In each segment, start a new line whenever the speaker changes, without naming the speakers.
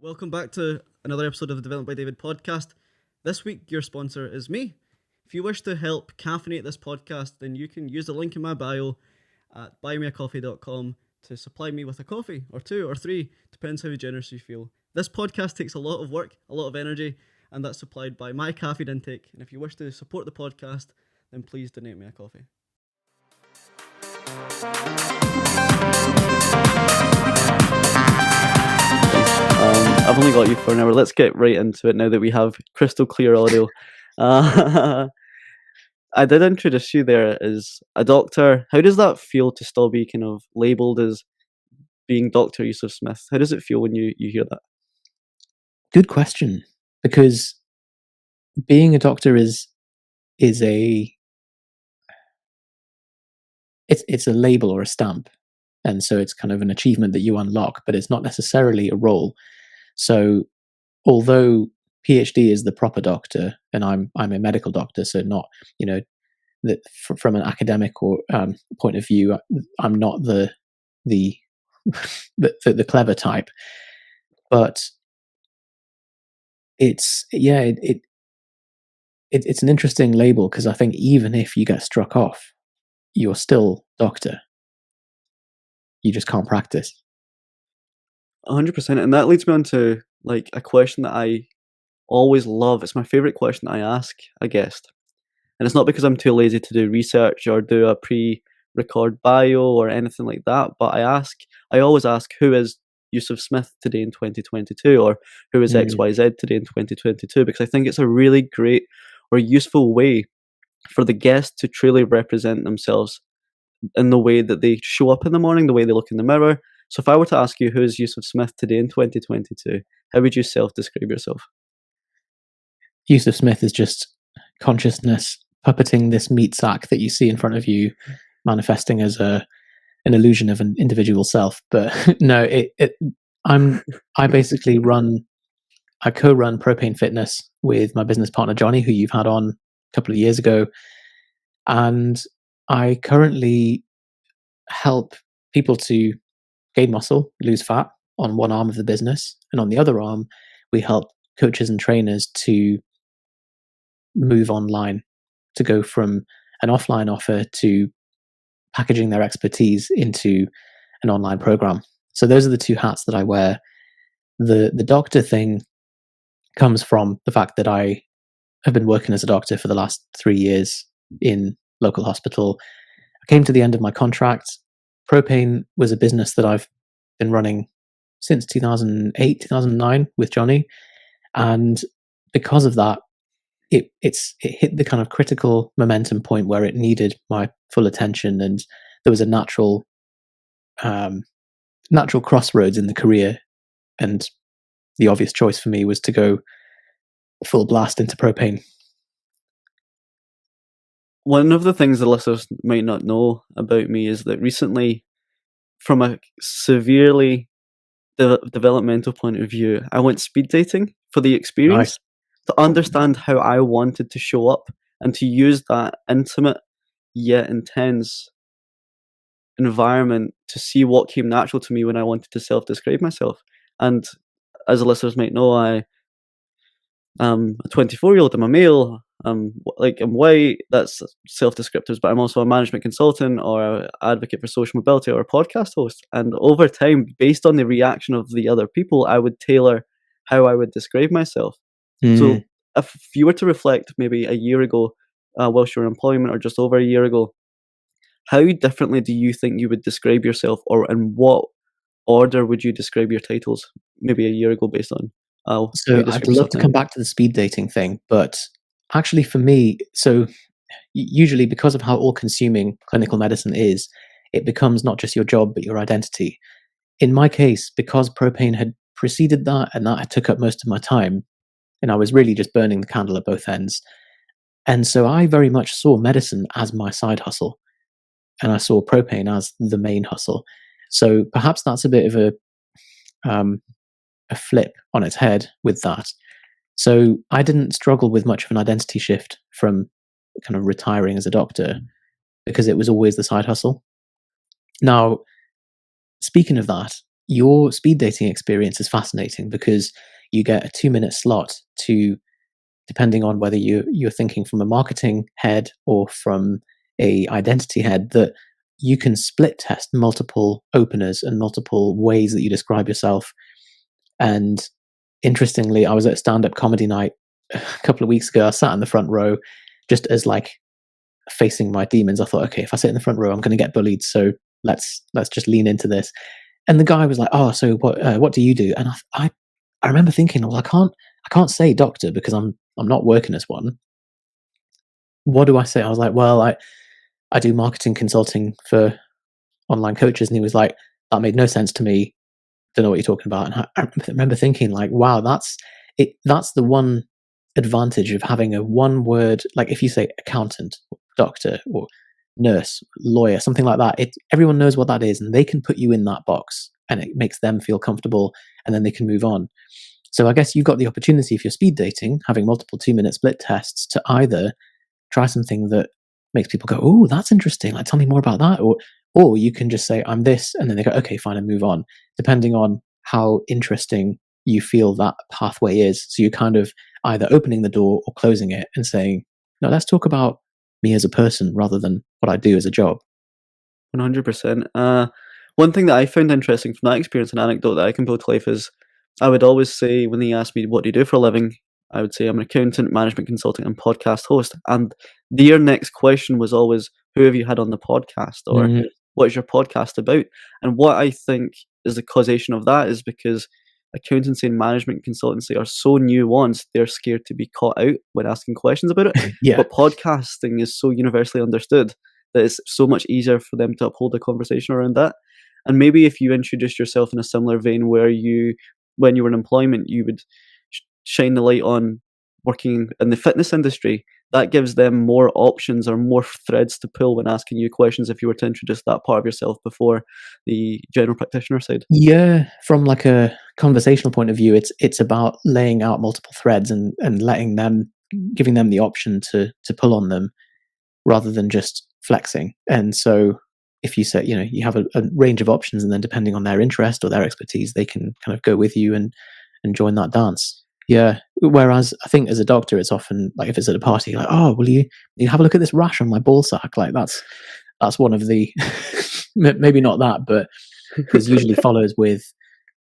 Welcome back to another episode of the Development by David podcast. This week, your sponsor is me. If you wish to help caffeinate this podcast, then you can use the link in my bio at buymeacoffee.com to supply me with a coffee, or two, or three, depends how generous you feel. This podcast takes a lot of work, a lot of energy, and that's supplied by my caffeine intake. And if you wish to support the podcast, then please donate me a coffee. I've only got you for an hour. Let's get right into it now that we have crystal clear audio. I did introduce you there as a doctor. How does that feel to still be kind of labelled as being Dr Yusef Smith? How does it feel when you hear that?
Good question, because being a doctor is a label or a stamp, and so it's kind of an achievement that you unlock, but it's not necessarily a role. So although PhD is the proper doctor, and I'm a medical doctor, so not, that from an academic or point of view, I'm not the clever type, but it's an interesting label, because I think even if you get struck off, you're still doctor. You just can't practice.
100%, and that leads me on to like a question that I always love. It's my favorite question I ask a guest, and it's not because I'm too lazy to do research or do a pre-record bio or anything like that, but I always ask, who is Yusef Smith today in 2022, or who is XYZ today in 2022, because I think it's a really great or useful way for the guest to truly represent themselves in the way that they show up in the morning, the way they look in the mirror. So if I were to ask you, who is Yusef Smith today in 2022, how would you self-describe yourself?
Yusef Smith is just consciousness puppeting this meat sack that you see in front of you, manifesting as an illusion of an individual self. But no, I basically I co-run Propane Fitness with my business partner Jonny, who you've had on a couple of years ago, and I currently help people to gain muscle, lose fat on one arm of the business, and on the other arm, we help coaches and trainers to move online, to go from an offline offer to packaging their expertise into an online program. So those are the two hats that I wear. The doctor thing comes from the fact that I have been working as a doctor for the last 3 years in local hospital. I came to the end of my contract. Propane was a business that I've been running since 2008, 2009 with Jonny. And because of that, it hit the kind of critical momentum point where it needed my full attention, and there was a natural crossroads in the career, and the obvious choice for me was to go full blast into Propane.
One of the things the listeners might not know about me is that recently, from a severely developmental point of view, I went speed dating for the experience, to understand how I wanted to show up and to use that intimate yet intense environment to see what came natural to me when I wanted to self-describe myself. And as the listeners might know, I'm a 24-year-old, I'm a male, I'm white, that's self-descriptors, but I'm also a management consultant or an advocate for social mobility or a podcast host. And over time, based on the reaction of the other people, I would tailor how I would describe myself. So if you were to reflect maybe a year ago, whilst you were in employment, or just over a year ago, how differently do you think you would describe yourself, or in what order would you describe your titles maybe a year ago based on
So I'd love to come back to the speed dating thing, but actually for me, so usually because of how all-consuming clinical medicine is, it becomes not just your job, but your identity. In my case, because Propane had preceded that, and that took up most of my time, and I was really just burning the candle at both ends. And so I very much saw medicine as my side hustle, and I saw Propane as the main hustle. So perhaps that's a bit of a flip on its head with that. So I didn't struggle with much of an identity shift from kind of retiring as a doctor, because it was always the side hustle. Now, speaking of that, your speed dating experience is fascinating because you get a 2-minute slot to, depending on whether you're thinking from a marketing head or from a identity head, that you can split test multiple openers and multiple ways that you describe yourself. And interestingly, I was at a stand-up comedy night a couple of weeks ago. I sat in the front row just as like facing my demons. I thought, okay, if I sit in the front row, I'm going to get bullied. So let's just lean into this. And the guy was like, "Oh, so what do you do?" And I remember thinking, well, I can't say doctor because I'm not working as one. What do I say? I was like, well, I do marketing consulting for online coaches. And he was like, that made no sense to me. Don't know what you're talking about. And I remember thinking like, wow, that's it. That's the one advantage of having a one word, like if you say accountant, or doctor, or nurse, lawyer, something like that, everyone knows what that is and they can put you in that box and it makes them feel comfortable and then they can move on. So I guess you've got the opportunity, if you're speed dating, having multiple 2-minute split tests, to either try something that makes people go, oh, that's interesting, like tell me more about that, or you can just say I'm this, and then they go, okay, fine, and move on, depending on how interesting you feel that pathway is. So you're kind of either opening the door or closing it and saying, no, let's talk about me as a person rather than what I do as a job.
100%. One thing that I found interesting from that experience, an anecdote that I can pull to life, is I would always say when they asked me, what do you do for a living? I would say I'm an accountant, management consultant, and podcast host. And their next question was always, who have you had on the podcast? Or
Mm,
what is your podcast about? And what I think is the causation of that is because accountancy and management consultancy are so nuanced, they're scared to be caught out when asking questions about it.
yeah.
But podcasting is so universally understood that it's so much easier for them to uphold a conversation around that. And maybe if you introduce yourself in a similar vein where when you were in employment, you would shine the light on working in the fitness industry, that gives them more options or more threads to pull when asking you questions if you were to introduce that part of yourself before the general practitioner side.
Yeah, from like a conversational point of view, it's about laying out multiple threads and letting them, giving them the option to pull on them rather than just flexing. And so if you say, you have a range of options, and then depending on their interest or their expertise, they can kind of go with you and join that dance. Yeah. Whereas I think as a doctor, it's often like if it's at a party, like, oh, will you have a look at this rash on my ball sack? Like that's one of the maybe not that, but there's usually follows with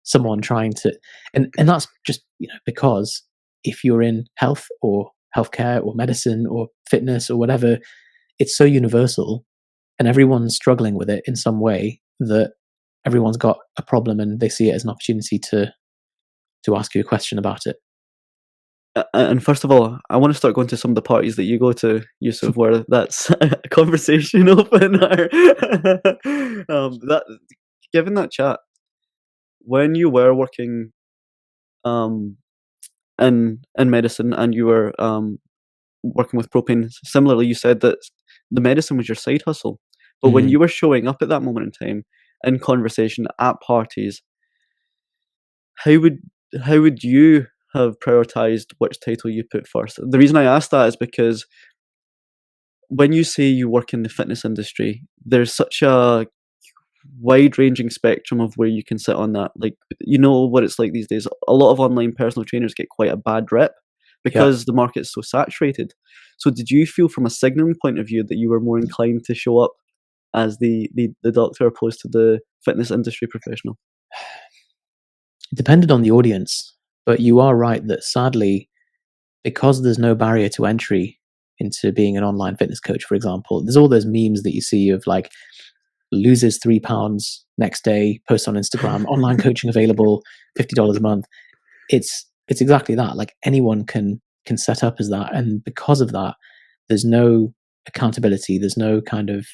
someone trying to, and that's just because if you're in health or healthcare or medicine or fitness or whatever, it's so universal and everyone's struggling with it in some way that everyone's got a problem and they see it as an opportunity to ask you a question about it.
And first of all, I want to start going to some of the parties that you go to, Yusuf, where that's a conversation opener. That given that chat, when you were working um, in medicine and you were working with Propane, similarly, you said that the medicine was your side hustle. But when
Mhm.
you were showing up at that moment in time in conversation at parties, how would how would you have prioritized which title you put first? The reason I ask that is because when you say you work in the fitness industry, there's such a wide-ranging spectrum of where you can sit on that. Like, you know what it's like these days. A lot of online personal trainers get quite a bad rep
Yeah.
because the market's so saturated. So did you feel from a signaling point of view that you were more inclined to show up as the doctor opposed to the fitness industry professional?
It depended on the audience, but you are right that sadly, because there's no barrier to entry into being an online fitness coach, for example, there's all those memes that you see of like loses 3 pounds next day, post on Instagram, online coaching available, $50 a month. It's exactly that. Like anyone can set up as that, and because of that, there's no accountability. There's no kind of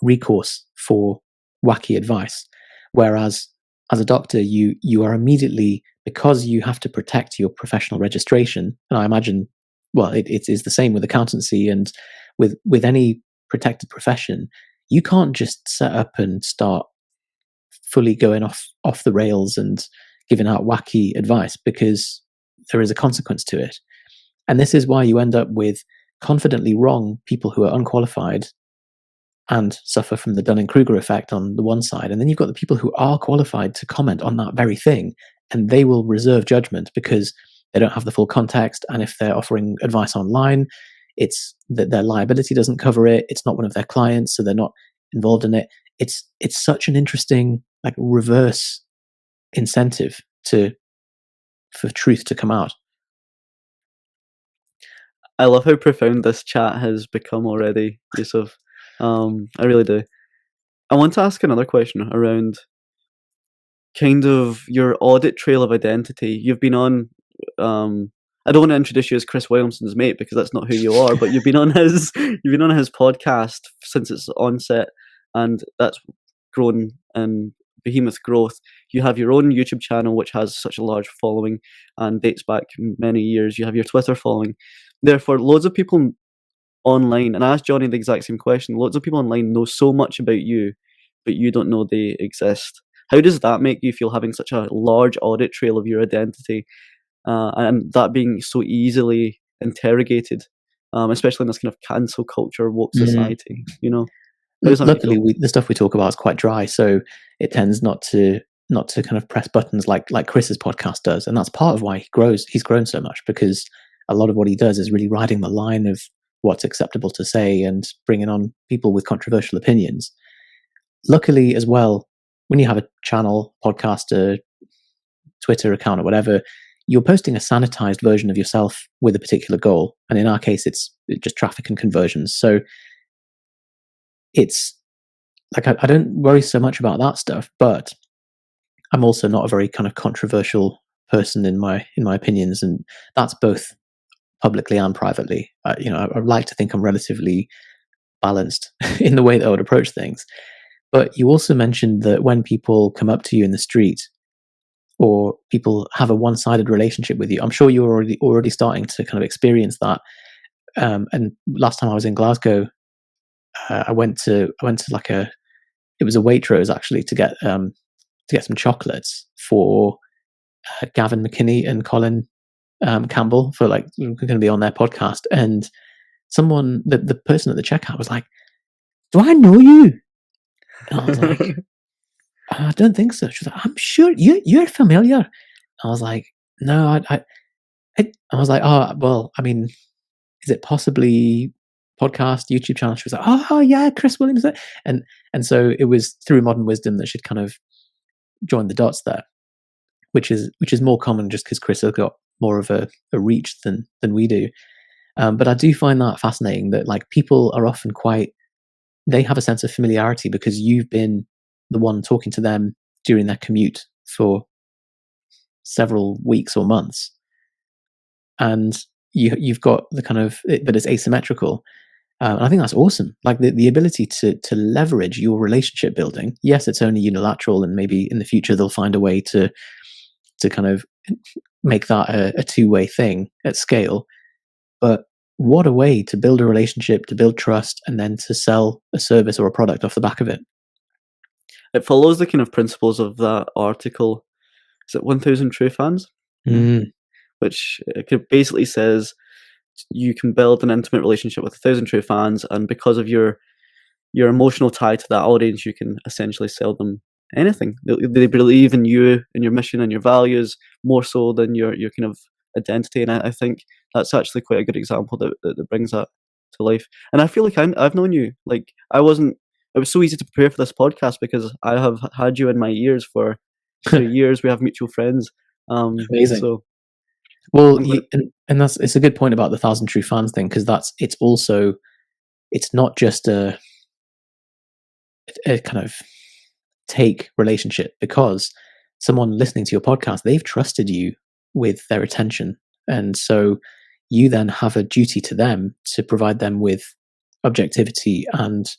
recourse for wacky advice. Whereas as a doctor, you are immediately, because you have to protect your professional registration, and I imagine, well, it is the same with accountancy and with any protected profession. You can't just set up and start fully going off the rails and giving out wacky advice, because there is a consequence to it. And this is why you end up with confidently wrong people who are unqualified and suffer from the Dunning-Kruger effect on the one side. And then you've got the people who are qualified to comment on that very thing, and they will reserve judgment because they don't have the full context. And if they're offering advice online, it's that their liability doesn't cover it. It's not one of their clients, so they're not involved in it. It's such an interesting, like, reverse incentive for truth to come out.
I love how profound this chat has become already, Yusuf. I really do. I want to ask another question around kind of your audit trail of identity. You've been on, I don't want to introduce you as Chris Williamson's mate because that's not who you are, but you've been on his podcast since its onset, and that's grown in behemoth growth. You have your own YouTube channel which has such a large following and dates back many years. You have your Twitter following. Therefore, loads of people online, and I asked Jonny the exact same question, loads of people online know so much about you, but you don't know they exist. How does that make you feel, having such a large audit trail of your identity, and that being so easily interrogated, especially in this kind of cancel culture, woke society? How does that make you
Luckily,
feel?
the stuff we talk about is quite dry, so it tends not to kind of press buttons like Chris's podcast does, and that's part of why he's grown so much, because a lot of what he does is really riding the line of what's acceptable to say and bringing on people with controversial opinions. Luckily, as well, when you have a channel, podcast, a Twitter account, or whatever, you're posting a sanitized version of yourself with a particular goal, and in our case, it's just traffic and conversions. So it's like I don't worry so much about that stuff, but I'm also not a very kind of controversial person in my opinions, and that's both publicly and privately. I like to think I'm relatively balanced in the way that I would approach things. But you also mentioned that when people come up to you in the street, or people have a one-sided relationship with you, I'm sure you're already starting to kind of experience that. And last time I was in Glasgow, I went to like it was a Waitrose actually to get some chocolates for Gavin McKinney and Colin Campbell, for like going to be on their podcast, and someone, the person at the checkout was like, "Do I know you?" And I was like, "I don't think so." She was like, "I'm sure you're familiar." I was like, "No, I was like, oh well, I mean, is it possibly podcast, YouTube channel?" She was like, "Oh yeah, Chris Williams." And so it was through modern wisdom that she'd kind of joined the dots there, which is more common just because Chris has got more of a reach than we do. But I do find that fascinating that, like, people are often they have a sense of familiarity because you've been the one talking to them during their commute for several weeks or months, and you've got the kind of, but it's asymmetrical. And I think that's awesome. Like the ability to leverage your relationship building. Yes, it's only unilateral, and maybe in the future they'll find a way to kind of make that a two-way thing at scale. But what a way to build a relationship, to build trust, and then to sell a service or a product off the back of it.
It follows the kind of principles of that article. Is it 1,000 True Fans? Which basically says you can build an intimate relationship with 1,000 true fans, and because of your emotional tie to that audience, you can essentially sell them anything. They believe in you and your mission and your values more so than your kind of identity. And I think that's actually quite a good example that brings that to life. And I feel like I've known you. Like, it was so easy to prepare for this podcast because I have had you in my ears for 3 years. We have mutual friends.
Amazing.
So,
well, and it's a good point about the 1,000 True Fans thing, because it's not just a kind of take relationship, because someone listening to your podcast, they've trusted you with their attention, and so you then have a duty to them to provide them with objectivity and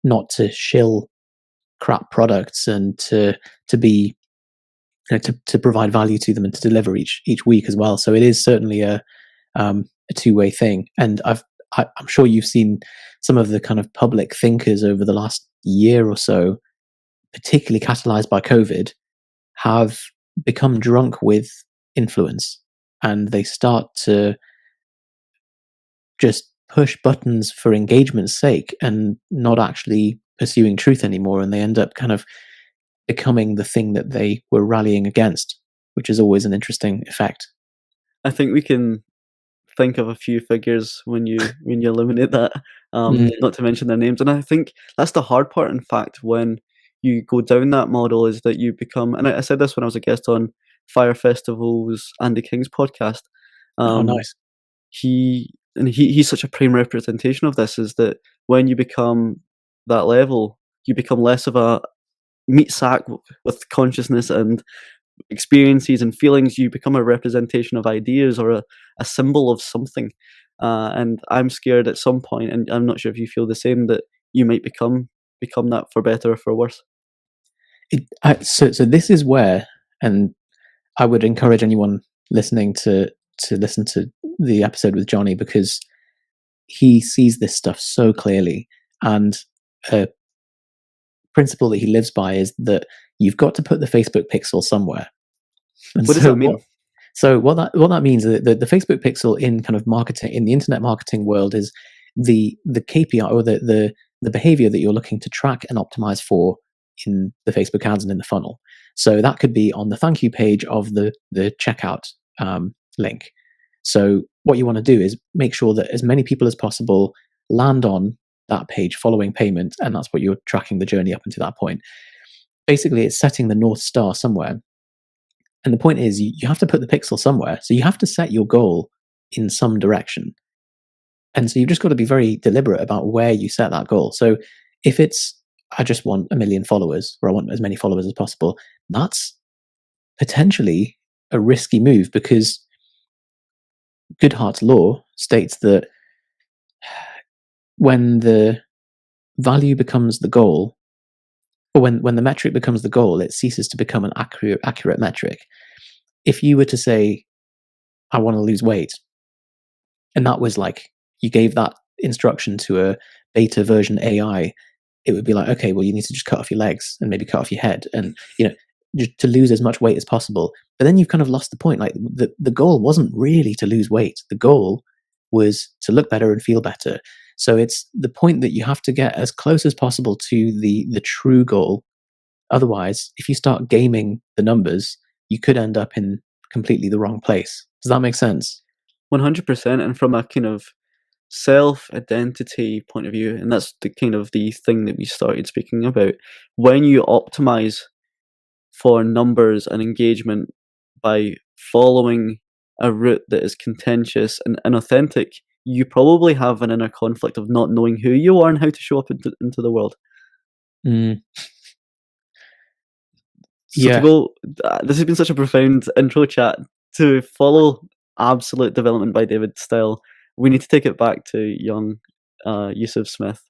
not to shill crap products, and to be to provide value to them and to deliver each week as well. So it is certainly a two-way thing. And I'm sure you've seen some of the kind of public thinkers over the last year or so, particularly catalyzed by COVID, have become drunk with influence, and they start to just push buttons for engagement's sake and not actually pursuing truth anymore, and they end up kind of becoming the thing that they were rallying against, which is always an interesting effect.
I think we can think of a few figures when you eliminate that,
Mm.
not to mention their names. And I think that's the hard part, in fact, when you go down that model, is that you become, and I said this when I was a guest on Fire Festival's Andy King's podcast.
Oh,
Um,
nice.
he's such a prime representation of this, is that when you become that level, you become less of a meat sack with consciousness and experiences and feelings. You become a representation of ideas, or a symbol of something. And I'm scared at some point, and I'm not sure if you feel the same, that you might become that, for better or for worse.
So this is where, and I would encourage anyone listening to listen to the episode with Jonny, because he sees this stuff so clearly. And a principle that he lives by is that you've got to put the Facebook pixel somewhere. And
What does that mean?
what that means is that the Facebook pixel in kind of marketing, in the internet marketing world, is the KPI, or the behavior that you're looking to track and optimize for in the Facebook ads and in the funnel. So that could be on the thank you page of the checkout link. So what you want to do is make sure that as many people as possible land on that page following payment, and that's what you're tracking the journey up until that point. Basically, it's setting the North Star somewhere. And the point is, you have to put the pixel somewhere. So you have to set your goal in some direction. And so you've just got to be very deliberate about where you set that goal. So if it's, I just want 1 million followers, or I want as many followers as possible, that's potentially a risky move, because Goodhart's law states that when the value becomes the goal, or when the metric becomes the goal, it ceases to become an accurate metric. If you were to say, I want to lose weight, and that was like, you gave that instruction to a beta version AI, it would be like, okay, well, you need to just cut off your legs and maybe cut off your head, and just to lose as much weight as possible. But then you've kind of lost the point. Like, the goal wasn't really to lose weight. The goal was to look better and feel better. So it's the point that you have to get as close as possible to the true goal. Otherwise, if you start gaming the numbers, you could end up in completely the wrong place. Does that make sense?
100%. And from a kind of self-identity point of view, and that's the kind of the thing that we started speaking about, when you optimize for numbers and engagement by following a route that is contentious and inauthentic, you probably have an inner conflict of not knowing who you are and how to show up into the world.
Mm.
So to
Yeah.
go, this has been such a profound intro chat. To follow Absolute Development by David Style, we need to take it back to young Yusef Smith.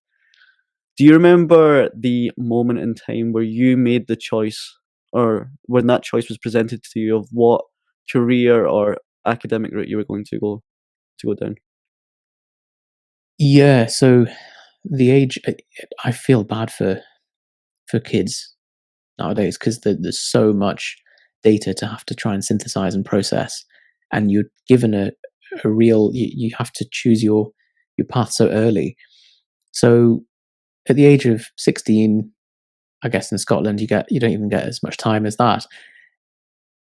Do you remember the moment in time where you made the choice, or when that choice was presented to you, of what career or academic route you were going to go down?
Yeah. So the age, I feel bad for kids nowadays, because there's so much data to have to try and synthesize and process, and you're given a real, you have to choose your path so early. So at the age of 16, I guess in Scotland you don't even get as much time as that.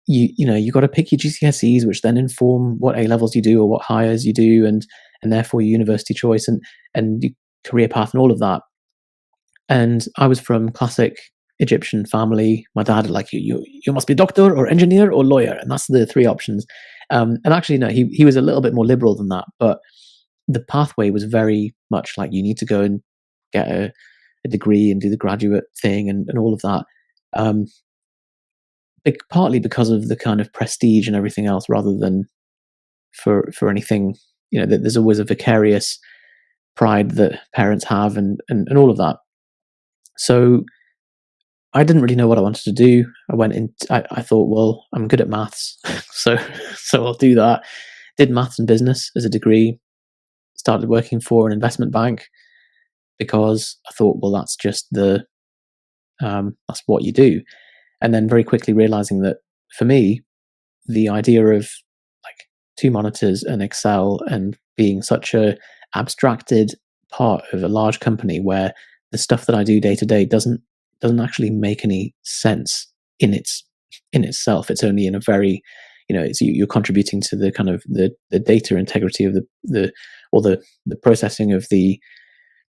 You got to pick your GCSEs, which then inform what A levels you do or what hires you do, and therefore your university choice and your career path and all of that. And I was from classic Egyptian family. My dad had like, you must be doctor or engineer or lawyer, and that's the three options. And actually, no, he was a little bit more liberal than that, but the pathway was very much like, you need to go and get a degree and do the graduate thing and all of that. Partly because of the kind of prestige and everything else, rather than for anything. There's always a vicarious pride that parents have, and all of that. So I didn't really know what I wanted to do. I thought, well, I'm good at maths, so I'll do that. Did maths and business as a degree. Started working for an investment bank, because I thought, well, that's just that's what you do. And then very quickly realizing that for me, the idea of like 2 monitors and Excel and being such a abstracted part of a large company where the stuff that I do day to day doesn't actually make any sense in itself. It's only in a very, it's you're contributing to the kind of the data integrity of the processing of the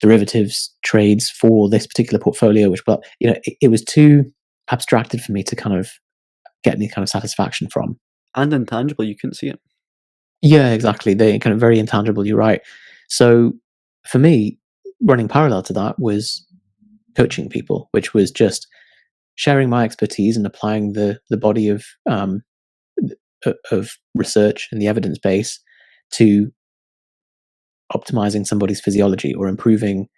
derivatives trades for this particular portfolio, which, but it was too abstracted for me to kind of get any kind of satisfaction from.
And intangible, you couldn't see it.
Yeah, exactly. They're kind of very intangible. You're right. So for me, running parallel to that was coaching people, which was just sharing my expertise and applying the body of research and the evidence base to optimizing somebody's physiology or producing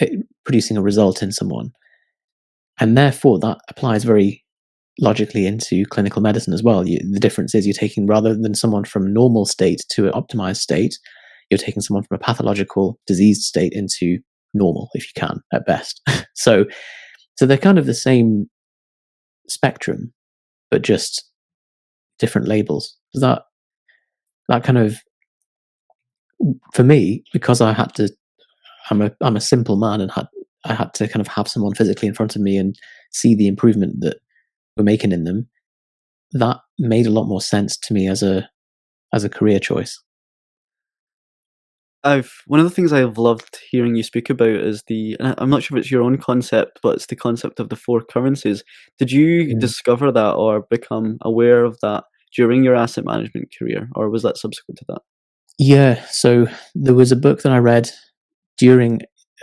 a result in someone. And therefore, that applies very logically into clinical medicine as well. The difference is you're taking, rather than someone from a normal state to an optimized state, you're taking someone from a pathological diseased state into normal, if you can, at best. So they're kind of the same spectrum, but just different labels. Does that kind of, for me, because I'm a simple man, and I had to kind of have someone physically in front of me and see the improvement that we're making in them, that made a lot more sense to me as a career choice.
One of the things I've loved hearing you speak about is and I'm not sure if it's your own concept, but it's the concept of the four currencies. Did you discover that or become aware of that during your asset management career, or was that subsequent to that?
Yeah, so there was a book that I read during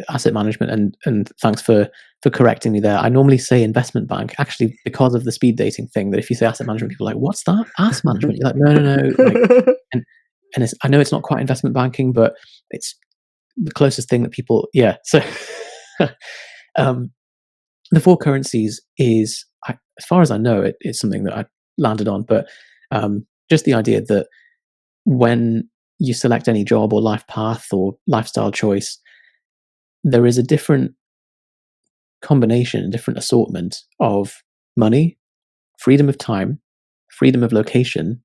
asset management, and thanks for correcting me there. I normally say investment bank, actually, because of the speed dating thing, that if you say asset management, people are like, what's that? Asset management? You're like, no. Like, and I know it's not quite investment banking, but it's the closest thing that people, yeah. So the four currencies is, as far as I know, it's something that I landed on, but just the idea that when you select any job or life path or lifestyle choice, there is a different combination, a different assortment of money, freedom of time, freedom of location,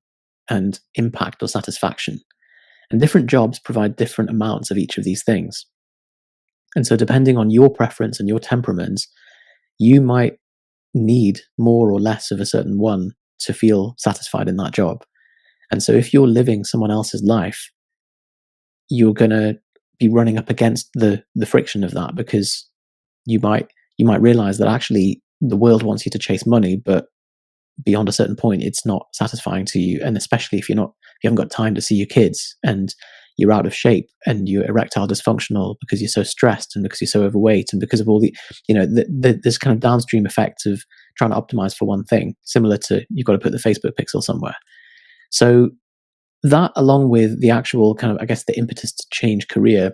and impact or satisfaction. And different jobs provide different amounts of each of these things. And so, depending on your preference and your temperament, you might need more or less of a certain one to feel satisfied in that job. And so, if you're living someone else's life, you're going to be running up against the friction of that, because you might realize that actually the world wants you to chase money, but beyond a certain point, it's not satisfying to you. And especially if you haven't got time to see your kids, and you're out of shape, and you're erectile dysfunctional because you're so stressed, and because you're so overweight, and because of all the, this kind of downstream effect of trying to optimize for one thing, similar to you've got to put the Facebook pixel somewhere. So that, along with the actual kind of, I guess, the impetus to change career,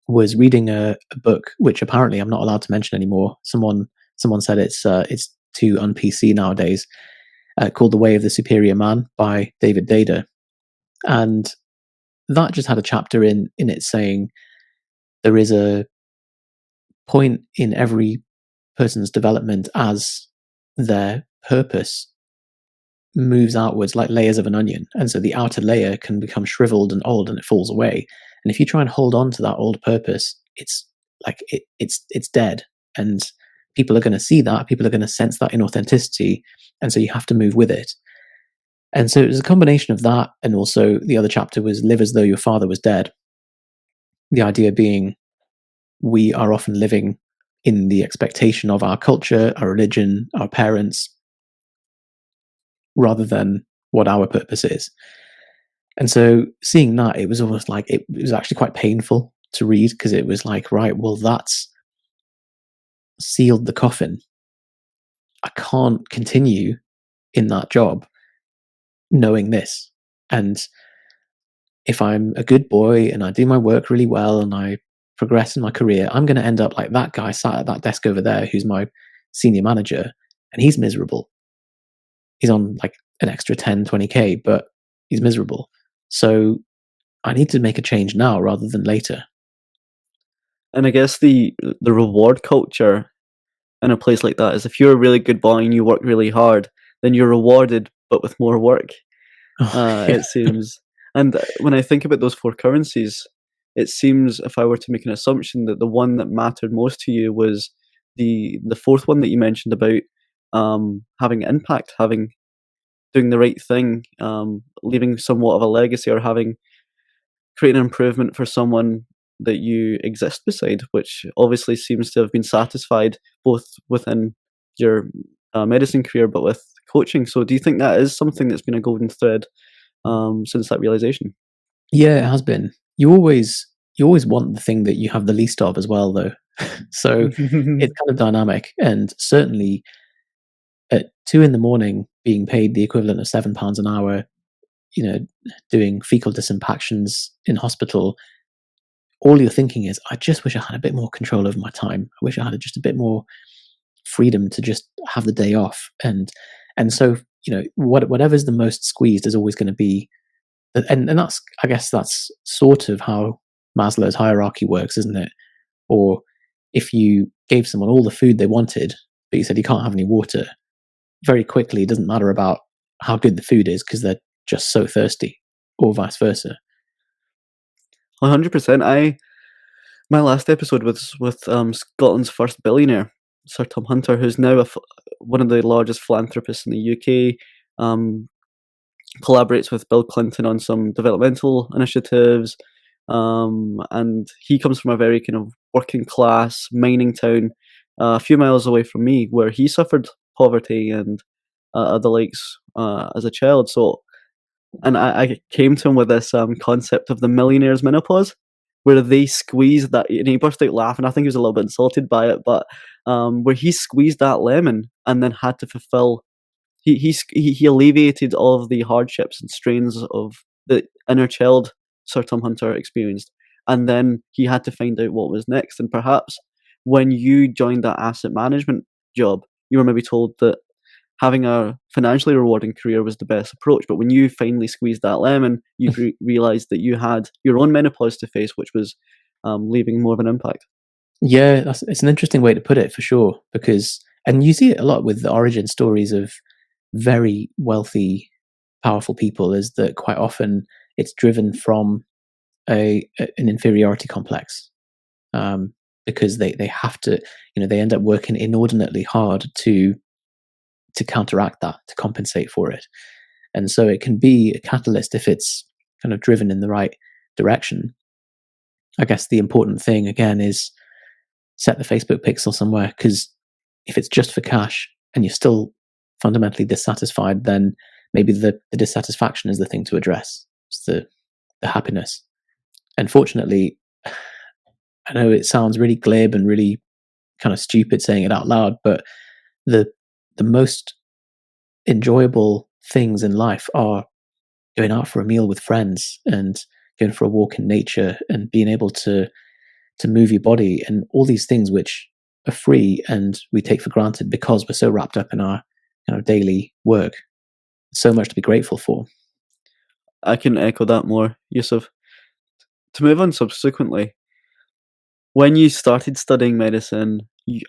was reading a book, which apparently I'm not allowed to mention anymore. Someone said it's too un-PC nowadays, called The Way of the Superior Man by David Dada. And that just had a chapter in it saying there is a point in every person's development as their purpose moves outwards like layers of an onion. And so the outer layer can become shriveled and old, and it falls away. And if you try and hold on to that old purpose, it's like it's dead. And people are going to see that. People are going to sense that inauthenticity. And so you have to move with it. And so it was a combination of that. And also the other chapter was live as though your father was dead. The idea being we are often living in the expectation of our culture, our religion, our parents, rather than what our purpose is. And so seeing that, it was almost like it was actually quite painful to read, because it was like, right, well, that's sealed the coffin. I can't continue in that job knowing this. And if I'm a good boy and I do my work really well and I progress in my career, I'm going to end up like that guy sat at that desk over there who's my senior manager, and he's miserable. He's on like an extra 10, 20K, but he's miserable. So I need to make a change now rather than later.
And I guess the reward culture in a place like that is, if you're a really good boy and you work really hard, then you're rewarded, but with more work.
Yeah.
It seems. And when I think about those four currencies, it seems, if I were to make an assumption, that the one that mattered most to you was the fourth one that you mentioned about having impact, having doing the right thing, leaving somewhat of a legacy, or having creating an improvement for someone that you exist beside, which obviously seems to have been satisfied both within your medicine career, but with coaching. So, do you think that is something that's been a golden thread since that realization?
Yeah, it has been. You always want the thing that you have the least of as well, though. So it's kind of dynamic, and certainly at 2 in the morning, being paid the equivalent of £7 an hour, doing fecal disimpactions in hospital, all you're thinking is, I just wish I had a bit more control over my time. I wish I had just a bit more freedom to just have the day off. And so, whatever's the most squeezed is always going to be, and that's, I guess that's sort of how Maslow's hierarchy works, isn't it? Or if you gave someone all the food they wanted, but you said you can't have any water, very quickly it doesn't matter about how good the food is because they're just so thirsty, or vice versa.
100%. My last episode was with Scotland's first billionaire, Sir Tom Hunter, who's now one of the largest philanthropists in the UK. Collaborates with Bill Clinton on some developmental initiatives, and he comes from a very kind of working class mining town, a few miles away from me, where he suffered poverty and the likes as a child. So, and I came to him with this concept of the millionaire's menopause, where they squeezed that, and he burst out laughing. I think he was a little bit insulted by it, but where he squeezed that lemon and then had to fulfill. He alleviated all of the hardships and strains of the inner child Sir Tom Hunter experienced, and then he had to find out what was next. And perhaps when you joined that asset management job, you were maybe told that having a financially rewarding career was the best approach. But when you finally squeezed that lemon, you realized that you had your own menopause to face, which was leaving more of an impact.
Yeah, it's an interesting way to put it, for sure, because, and you see it a lot with the origin stories of very wealthy, powerful people, is that quite often it's driven from an inferiority complex, because they have to, they end up working inordinately hard to counteract that, to compensate for it. And so it can be a catalyst if it's kind of driven in the right direction. I guess the important thing, again, is set the Facebook pixel somewhere, because if it's just for cash and you're still fundamentally dissatisfied, then maybe the dissatisfaction is the thing to address. It's the happiness. Unfortunately, I know it sounds really glib and really kind of stupid saying it out loud, but the most enjoyable things in life are going out for a meal with friends and going for a walk in nature and being able to move your body, and all these things which are free and we take for granted because we're so wrapped up in our kind of daily work. So much to be grateful for.
I can echo that more, Yusuf. To move on subsequently, when you started studying medicine,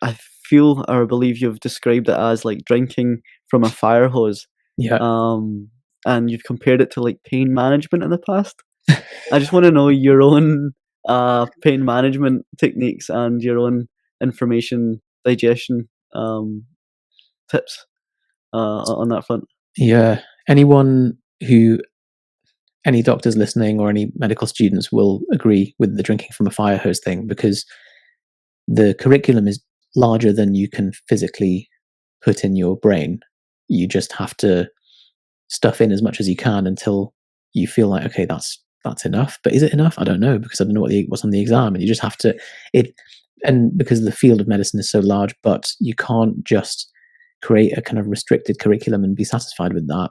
I feel or believe you've described it as like drinking from a fire hose.
Yeah.
And you've compared it to like pain management in the past. I just want to know your own pain management techniques and your own information digestion tips on that front.
Yeah. Any doctors listening or any medical students will agree with the drinking from a fire hose thing, because the curriculum is larger than you can physically put in your brain. You just have to stuff in as much as you can until you feel like, okay, that's enough. But is it enough? I don't know, because I don't know what's on the exam, and you just have to and because the field of medicine is so large, but you can't just create a kind of restricted curriculum and be satisfied with that.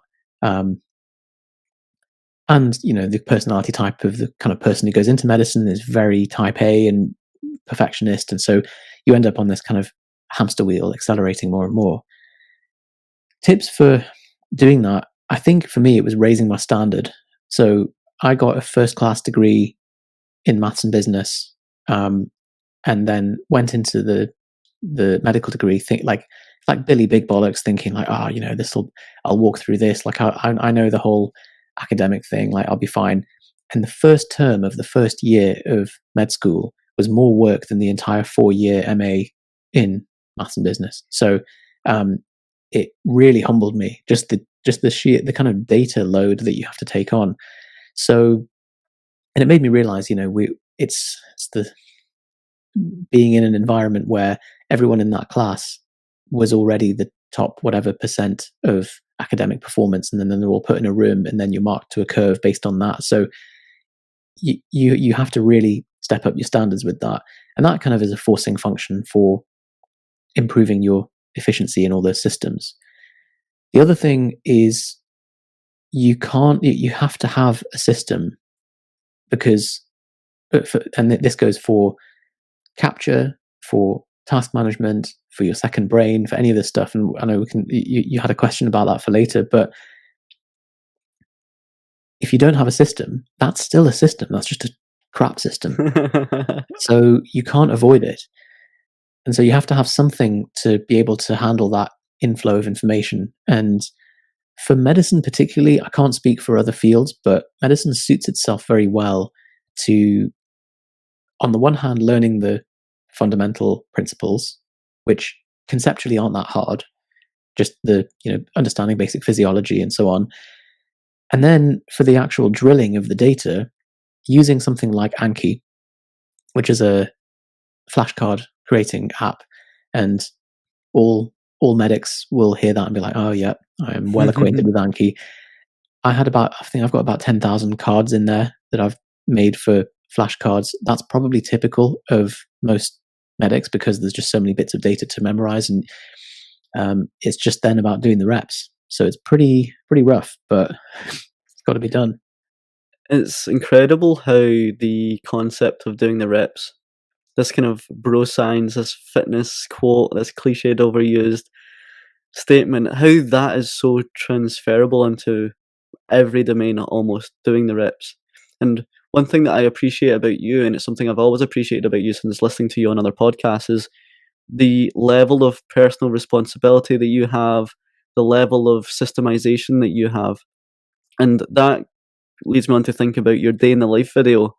And the personality type of the kind of person who goes into medicine is very type A and perfectionist, and so you end up on this kind of hamster wheel, accelerating more and more. Tips for doing that, I think for me it was raising my standard. So I got a first class degree in maths and business, and then went into the medical degree, like Billy Big Bollocks, thinking like, I'll walk through this, like I know the whole academic thing, like I'll be fine. and the first term of the first year of med school was more work than the entire 4-year MA in maths and business. So it really humbled me, just the kind of data load that you have to take on. So, and it made me realize, it's the being in an environment where everyone in that class was already the top whatever percent of academic performance, and then they're all put in a room, and then you're marked to a curve based on that. So you have to really step up your standards with that, and that kind of is a forcing function for improving your efficiency in all those systems. The other thing is you have to have a system, because and this goes for capture, for task management, for your second brain, for any of this stuff. And I know you had a question about that for later, but if you don't have a system, that's still a system. That's just a crap system. So you can't avoid it. And so you have to have something to be able to handle that inflow of information. And for medicine particularly, I can't speak for other fields, but medicine suits itself very well to, on the one hand, learning the fundamental principles, which conceptually aren't that hard, just the understanding basic physiology and so on. And then for the actual drilling of the data, using something like Anki, which is a flashcard creating app, and all medics will hear that and be like, "Oh yeah, I am well acquainted with Anki." I think I've got about 10,000 cards in there that I've made for flashcards. That's probably typical of most medics, because there's just so many bits of data to memorize, and it's just then about doing the reps. So it's pretty rough, but it's got to be done.
It's incredible how the concept of doing the reps, this kind of bro science, this fitness quote, this cliched overused statement, how that is so transferable into every domain almost, doing the reps. And one thing that I appreciate about you, and it's something I've always appreciated about you since listening to you on other podcasts, is the level of personal responsibility that you have, the level of systemization that you have. And that leads me on to think about your day in the life video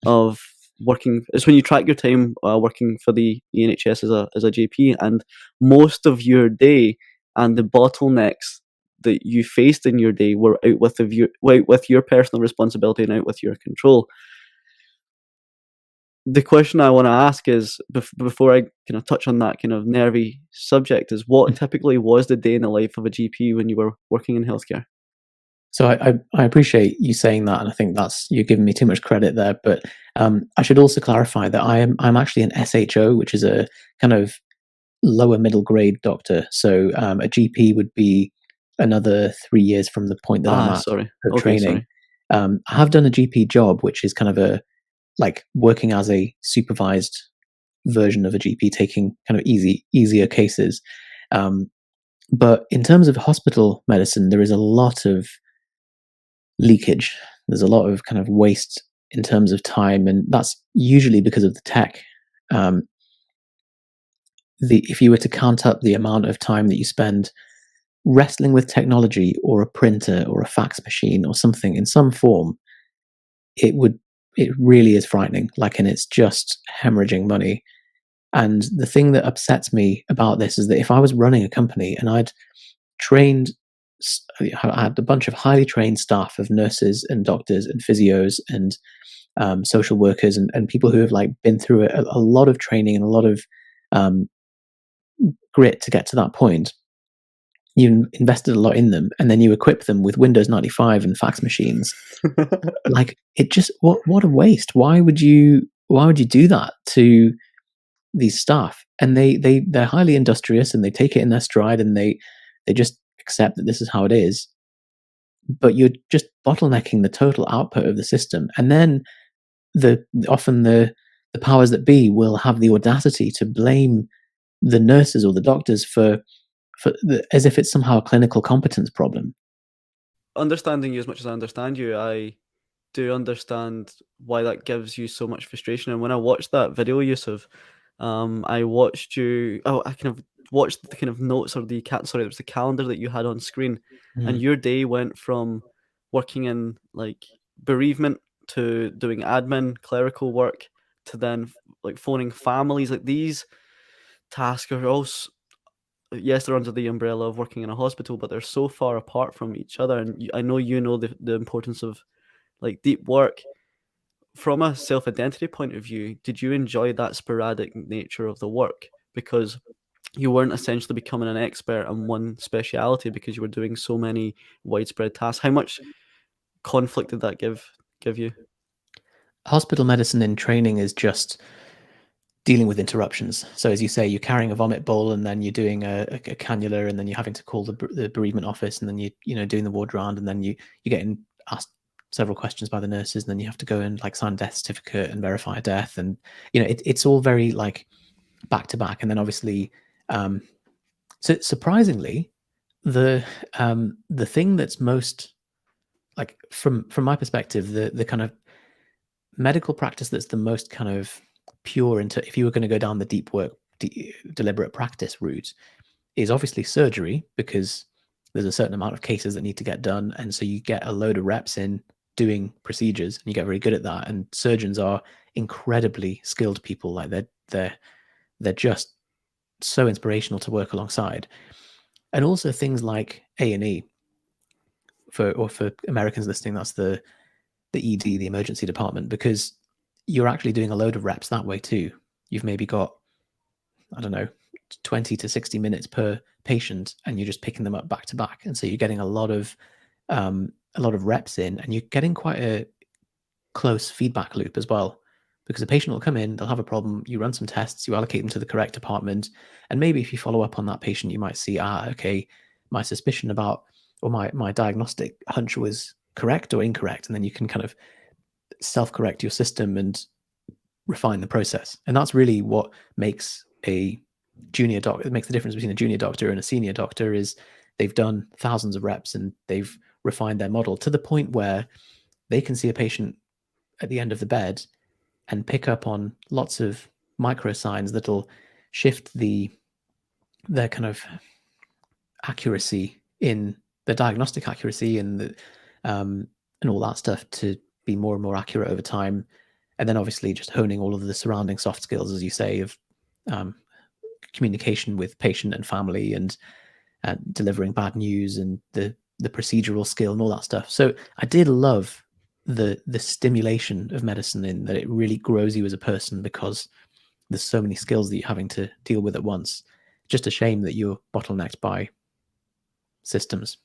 of working. It's when you track your time working for the NHS as a GP, and most of your day and the bottlenecks that you faced in your day were out with your personal responsibility and out with your control. The question I want to ask is, before I kind of touch on that kind of nervy subject, is what typically was the day in the life of a GP when you were working in healthcare?
So I appreciate you saying that, and I think you're giving me too much credit there. But I should also clarify that I'm actually an SHO, which is a kind of lower middle grade doctor. So a GP would be another 3 years from the point that I'm at
Sorry.
of
Okay,
training.
sorry.
I have done a GP job, which is kind of like working as a supervised version of a GP, taking kind of easier cases. But in terms of hospital medicine, there is a lot of leakage. There's a lot of kind of waste in terms of time, and that's usually because of the tech. If you were to count up the amount of time that you spend wrestling with technology, or a printer, or a fax machine, or something in some form, it really is frightening. And it's just hemorrhaging money. And the thing that upsets me about this is that if I was running a company and I had a bunch of highly trained staff of nurses and doctors and physios and social workers and people who have been through a lot of training and a lot of grit to get to that point. You invested a lot in them, and then you equip them with Windows 95 and fax machines. It just what a waste. Why would you do that to these staff? And they're highly industrious, and they take it in their stride, and they just accept that this is how it is. But you're just bottlenecking the total output of the system. And then often the powers that be will have the audacity to blame the nurses or the doctors as if it's somehow a clinical competence problem.
Understanding you as much as I understand you, I do understand why that gives you so much frustration. And when I watched that video, Yusuf, I watched you. Oh, I kind of watched the kind of notes, or sorry, it was the calendar that you had on screen, and
Mm.
your day went from working in bereavement to doing admin, clerical work, to then like phoning families. Like these tasks are also, yes, they're under the umbrella of working in a hospital, but they're so far apart from each other. And I know you know the importance of like deep work. From a self identity point of view, did you enjoy that sporadic nature of the work? Because you weren't essentially becoming an expert in one speciality because you were doing so many widespread tasks. How much conflict did that give you?
Hospital medicine in training is just dealing with interruptions. So as you say, you're carrying a vomit bowl, and then you're doing a cannula, and then you're having to call the bereavement office, and then you doing the ward round, and then you're getting asked several questions by the nurses, and then you have to go and like sign a death certificate and verify a death, and it's all very like back to back. And then obviously, so surprisingly, the thing that's most like from my perspective, the kind of medical practice that's the most kind of pure into, if you were going to go down the deep work, deliberate practice route, is obviously surgery, because there's a certain amount of cases that need to get done, and so you get a load of reps in doing procedures, and you get very good at that. And surgeons are incredibly skilled people. Like they're just so inspirational to work alongside. And also things like A&E, for Americans listening, that's the ED, the emergency department, because you're actually doing a load of reps that way too. You've maybe got, I don't know, 20 to 60 minutes per patient, and you're just picking them up back to back. And so you're getting a lot of reps in, and you're getting quite a close feedback loop as well, because a patient will come in, they'll have a problem, you run some tests, you allocate them to the correct department, and maybe if you follow up on that patient, you might see, okay, my suspicion about, or my diagnostic hunch was correct or incorrect, and then you can kind of self-correct your system and refine the process. And that's really what makes a junior doctor, it makes the difference between a junior doctor and a senior doctor, is they've done thousands of reps and they've refined their model to the point where they can see a patient at the end of the bed and pick up on lots of micro signs that'll shift their kind of accuracy in the diagnostic accuracy and all that stuff to be more and more accurate over time. And then obviously just honing all of the surrounding soft skills, as you say, of um, communication with patient and family, and delivering bad news, and the procedural skill and all that stuff. So I did love the stimulation of medicine, in that it really grows you as a person, because there's so many skills that you're having to deal with at once. Just a shame that you're bottlenecked by systems.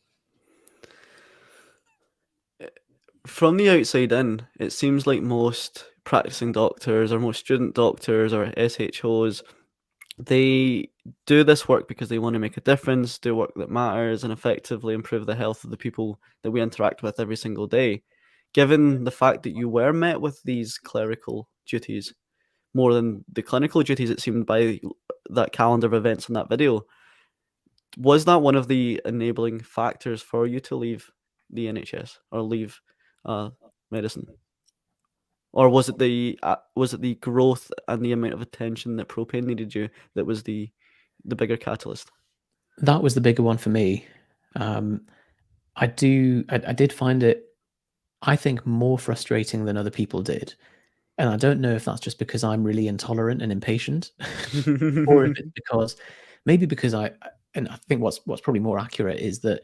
From the outside in, it seems like most practicing doctors or most student doctors or SHOs, they do this work because they want to make a difference, do work that matters, and effectively improve the health of the people that we interact with every single day. Given the fact that you were met with these clerical duties more than the clinical duties, it seemed, by that calendar of events in that video, was that one of the enabling factors for you to leave the NHS or leave medicine? Or was it the growth and the amount of attention that Propane needed you that was the bigger catalyst?
That was the bigger one for me. I did find it, I think, more frustrating than other people did. And I don't know if that's just because I'm really intolerant and impatient, or if it's because, maybe because and I think what's probably more accurate is that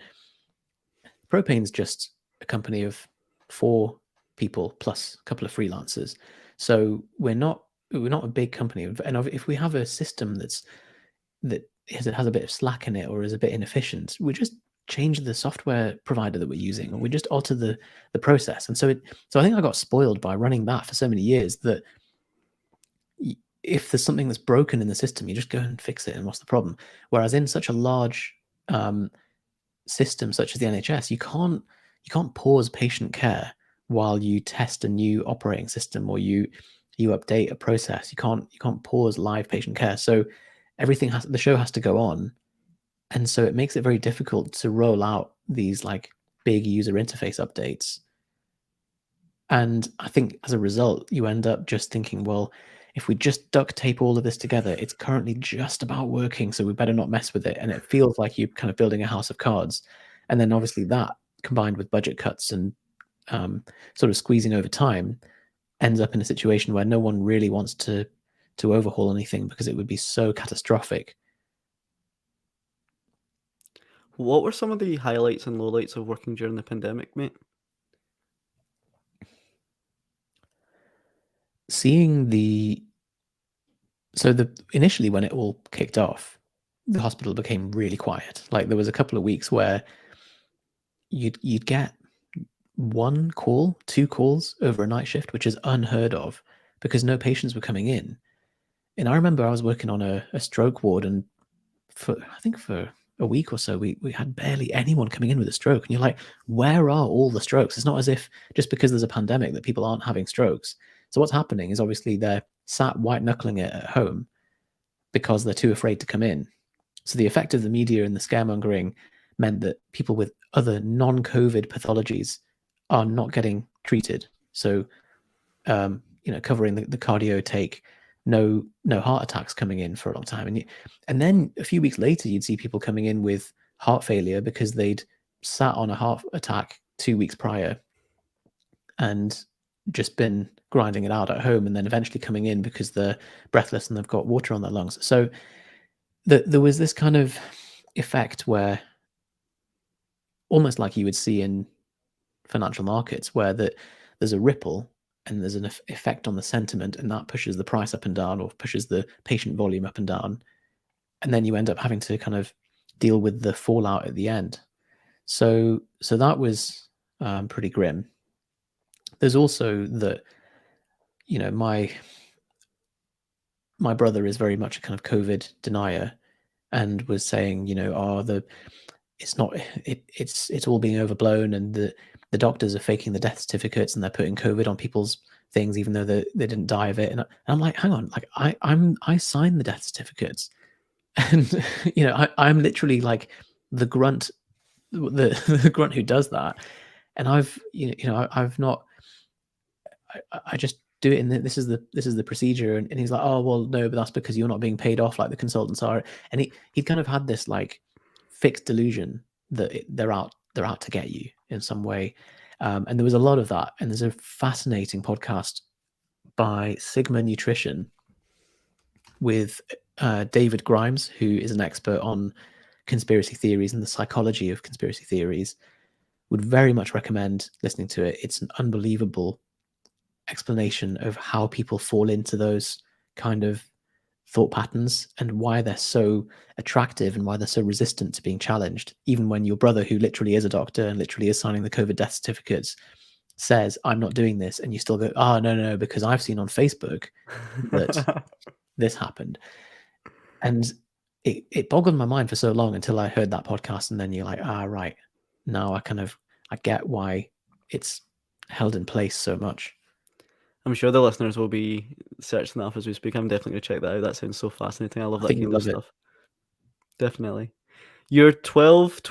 Propane's just a company of 4 people plus a couple of freelancers. So we're not a big company. And if we have a system that has a bit of slack in it, or is a bit inefficient, we just change the software provider that we're using, or we just alter the process. And so I think I got spoiled by running that for so many years, that if there's something that's broken in the system, you just go and fix it, and what's the problem? Whereas in such a large system such as the NHS, you can't pause patient care while you test a new operating system, or you update a process. You can't pause live patient care. So the show has to go on, and so it makes it very difficult to roll out these like big user interface updates. And I think as a result, you end up just thinking, well, if we just duct tape all of this together, it's currently just about working, so we better not mess with it. And it feels like you're kind of building a house of cards. And then obviously that, combined with budget cuts and sort of squeezing over time, ends up in a situation where no one really wants to overhaul anything because it would be so catastrophic.
What were some of the highlights and lowlights of working during the pandemic, mate?
Seeing initially when it all kicked off, the hospital became really quiet. Like there was a couple of weeks where you'd get 2 calls over a night shift, which is unheard of because no patients were coming in. And I remember I was working on a stroke ward, and for a week or so, we had barely anyone coming in with a stroke. And you're like, where are all the strokes? It's not as if just because there's a pandemic that people aren't having strokes. So what's happening is obviously they're sat white knuckling it at home because they're too afraid to come in. So the effect of the media and the scaremongering meant that people with other non-COVID pathologies are not getting treated. So, covering the cardio take, no heart attacks coming in for a long time. And then a few weeks later, you'd see people coming in with heart failure because they'd sat on a heart attack 2 weeks prior and just been grinding it out at home, and then eventually coming in because they're breathless and they've got water on their lungs. So there was this kind of effect where almost like you would see in financial markets where there's a ripple and there's an effect on the sentiment, and that pushes the price up and down or pushes the patient volume up and down. And then you end up having to kind of deal with the fallout at the end. So that was pretty grim. There's also that, my brother is very much a kind of COVID denier and was saying, it's not, it's all being overblown, and the doctors are faking the death certificates and they're putting COVID on people's things even though they didn't die of it. And I'm like, hang on, like I signed the death certificates, and I'm literally like the grunt, the grunt who does that, and I've not, I just do it, and this is the procedure, and he's like, oh well, no, but that's because you're not being paid off like the consultants are. And he'd kind of had this like fixed delusion that they're out to get you in some way. And there was a lot of that. And there's a fascinating podcast by Sigma Nutrition with David Grimes, who is an expert on conspiracy theories and the psychology of conspiracy theories. Would very much recommend listening to it. It's an unbelievable explanation of how people fall into those kind of thought patterns and why they're so attractive and why they're so resistant to being challenged. Even when your brother, who literally is a doctor and literally is signing the COVID death certificates, says, I'm not doing this, and you still go, oh, no, because I've seen on Facebook that this happened. And it boggled my mind for so long until I heard that podcast, and then you're like, right, now I get why it's held in place so much.
I'm sure the listeners will be searching that up as we speak. I'm definitely going to check that out. That sounds so fascinating. I love that kind of stuff. Definitely. Your 12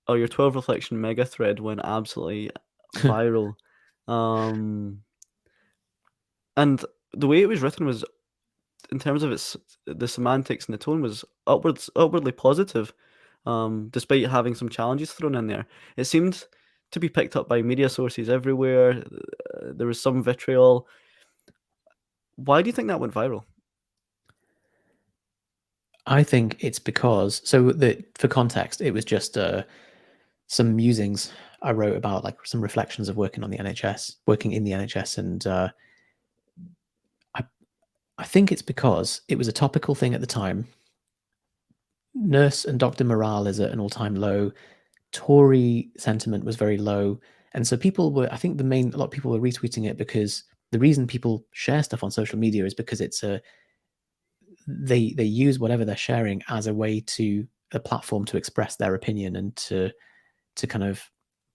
reflection mega thread went absolutely viral. And the way it was written was, in terms of the semantics and the tone, was upwardly positive, despite having some challenges thrown in there. It seemed to be picked up by media sources everywhere. There was some vitriol. Why do you think that went viral?
I think it's because, for context, it was just some musings I wrote about, like some reflections of working in the NHS, and I think it's because it was a topical thing at the time. Nurse and doctor morale is at an all-time low. Tory sentiment was very low, and so people were. I think a lot of people were retweeting it because the reason people share stuff on social media is because they use whatever they're sharing as a platform to express their opinion and to kind of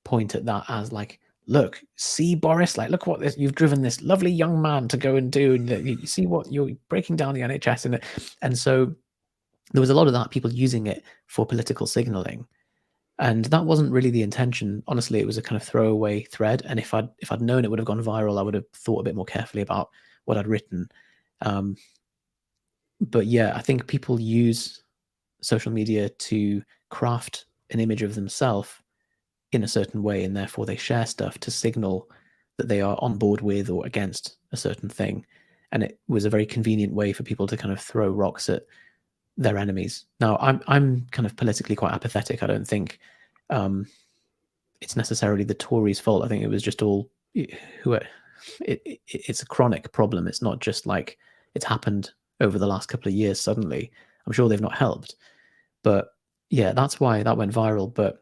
point at that as like, look, see Boris, like look what you've driven this lovely young man to go and do, and you see what you're breaking down the NHS, and so there was a lot of that, people using it for political signaling. And that wasn't really the intention. Honestly, it was a kind of throwaway thread. And if I'd known it would have gone viral, I would have thought a bit more carefully about what I'd written. But yeah, I think people use social media to craft an image of themselves in a certain way, and therefore they share stuff to signal that they are on board with or against a certain thing. And it was a very convenient way for people to kind of throw rocks at their enemies. Now, I'm kind of politically quite apathetic. I don't think it's necessarily the Tories' fault. I think it was just all it's a chronic problem. It's not just like it's happened over the last couple of years suddenly. I'm sure they've not helped, but yeah, that's why that went viral. But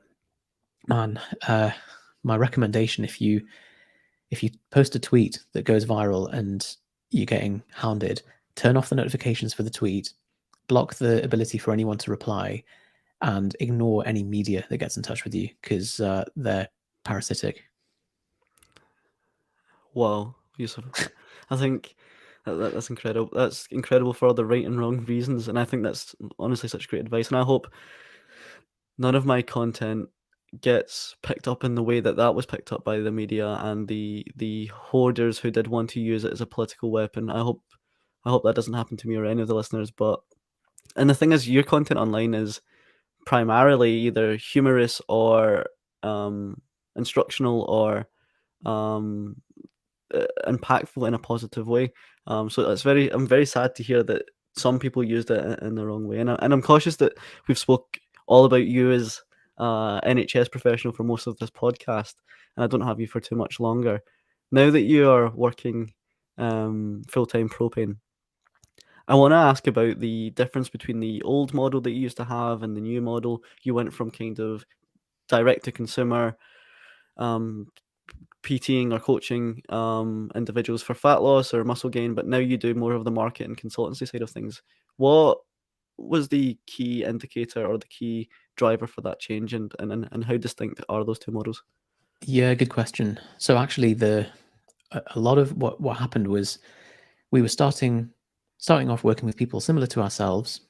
man, my recommendation, if you post a tweet that goes viral and you're getting hounded, turn off the notifications for the tweet, block the ability for anyone to reply, and ignore any media that gets in touch with you, because they're parasitic.
Wow, Yusuf, I think that's incredible. That's incredible for all the right and wrong reasons, and I think that's honestly such great advice. And I hope none of my content gets picked up in the way that that was picked up by the media and the hoarders who did want to use it as a political weapon. I hope that doesn't happen to me or any of the listeners. But and the thing is, your content online is primarily either humorous or instructional or um, impactful in a positive way. So I'm very sad to hear that some people used it in the wrong way, and I'm cautious that we've spoke all about you as NHS professional for most of this podcast, and I don't have you for too much longer. Now that you are working full time propane, I want to ask about the difference between the old model that you used to have and the new model. You went from kind of direct to consumer, um, PTing or coaching individuals for fat loss or muscle gain, but now you do more of the market and consultancy side of things. What was the key indicator or the key driver for that change, and how distinct are those two models?
Yeah, good question. So actually, a lot of what happened was we were starting off working with people similar to ourselves,